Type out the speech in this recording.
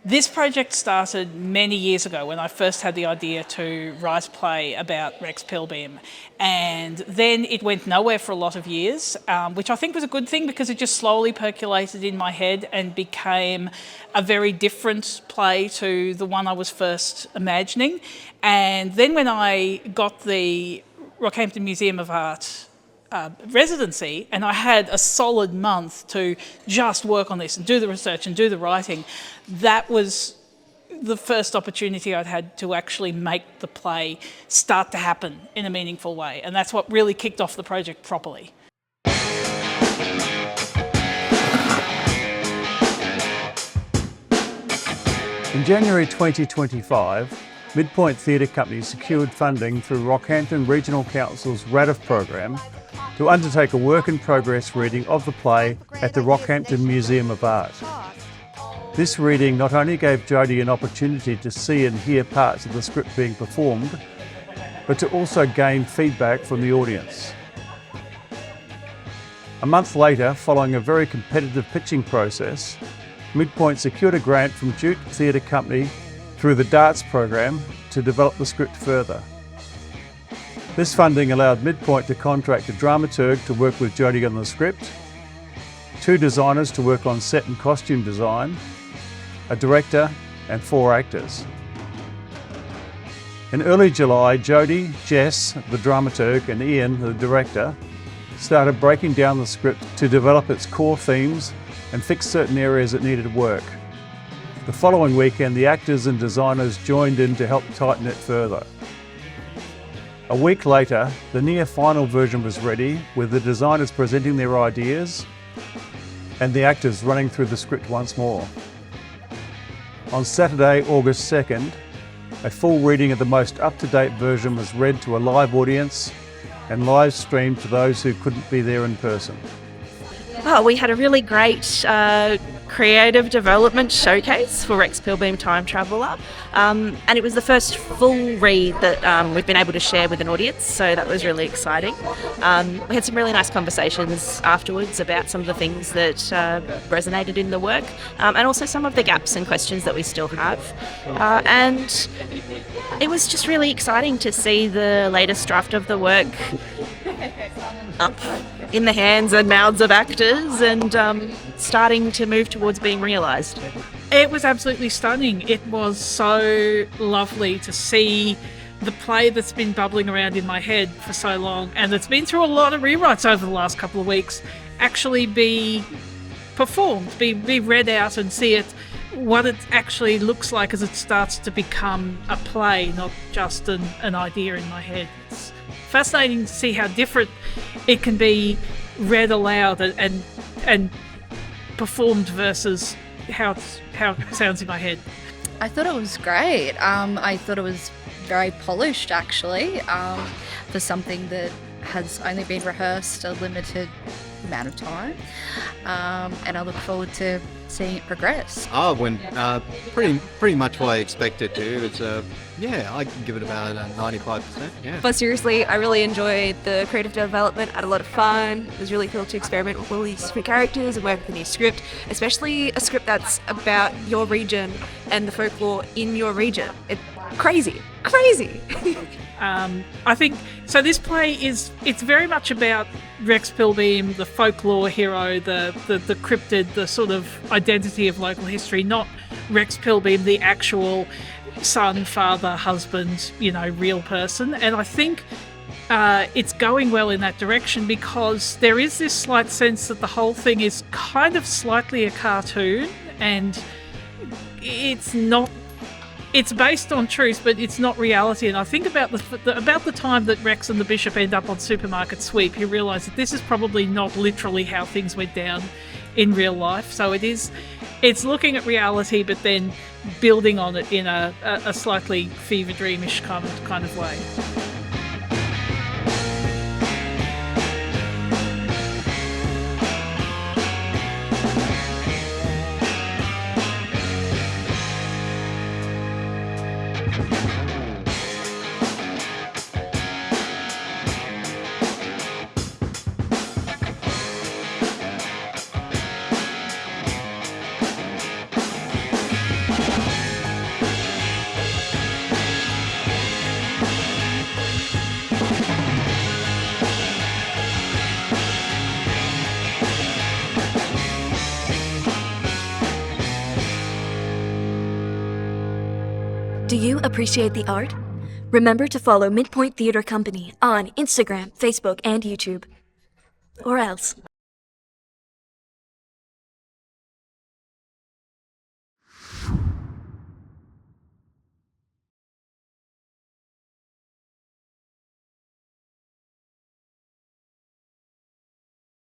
This project started many years ago when I first had the idea to write a play about Rex Pilbeam. And then it went nowhere for a lot of years, which I think was a good thing because it just slowly percolated in my head and became a very different play to the one I was first imagining. And then when I got the Rockhampton Museum of Art residency, and I had a solid month to just work on this and do the research and do the writing, that was the first opportunity I'd had to actually make the play start to happen in a meaningful way. And that's what really kicked off the project properly. In January 2025, Midpoint Theatre Company secured funding through Rockhampton Regional Council's RADIF program to undertake a work-in-progress reading of the play at the Rockhampton Museum of Art. This reading not only gave Jodie an opportunity to see and hear parts of the script being performed, but to also gain feedback from the audience. A month later, following a very competitive pitching process, Midpoint secured a grant from Duke Theatre Company through the Darts program to develop the script further. This funding allowed Midpoint to contract a dramaturg to work with Jodie on the script, 2 designers to work on set and costume design, a director and 4 actors. In early July, Jodie, Jess, the dramaturg, and Ian, the director, started breaking down the script to develop its core themes and fix certain areas that needed work. The following weekend, the actors and designers joined in to help tighten it further. A week later, the near-final version was ready, with the designers presenting their ideas and the actors running through the script once more. On Saturday, August 2nd, a full reading of the most up-to-date version was read to a live audience and live streamed to those who couldn't be there in person. Oh, we had a really great creative development showcase for Rex Pilbeam Time Traveller, and it was the first full read that we've been able to share with an audience, so that was really exciting. We had some really nice conversations afterwards about some of the things that resonated in the work, and also some of the gaps and questions that we still have. And it was just really exciting to see the latest draft of the work up in the hands and mouths of actors and starting to move towards being realised. It was absolutely stunning. It was so lovely to see the play that's been bubbling around in my head for so long and that's been through a lot of rewrites over the last couple of weeks actually be performed, be read out and see it, what it actually looks like as it starts to become a play, not just an idea in my head. It's fascinating to see how different it can be read aloud and performed versus how it sounds in my head. I thought it was great. I thought it was very polished, actually, for something that has only been rehearsed a limited amount of time, and I look forward to seeing it progress. Oh, went pretty much what I expected to. It's I can give it about a 95%. Yeah. But seriously, I really enjoyed the creative development. I had a lot of fun. It was really cool to experiment with all these different characters and work with a new script, especially a script that's about your region and the folklore in your region. It's crazy. I think so. This play it's very much about Rex Pilbeam, the folklore hero, the cryptid, the sort of identity of local history, not Rex Pilbeam, the actual son, father, husband, real person. And I think it's going well in that direction because there is this slight sense that the whole thing is kind of slightly a cartoon, and it's not. It's based on truth, but it's not reality. And I think about the time that Rex and the Bishop end up on Supermarket Sweep, you realise that this is probably not literally how things went down in real life. So it's looking at reality, but then building on it in a slightly fever dreamish kind of way. Do you appreciate the art? Remember to follow Midpoint Theatre Company on Instagram, Facebook, and YouTube. Or else.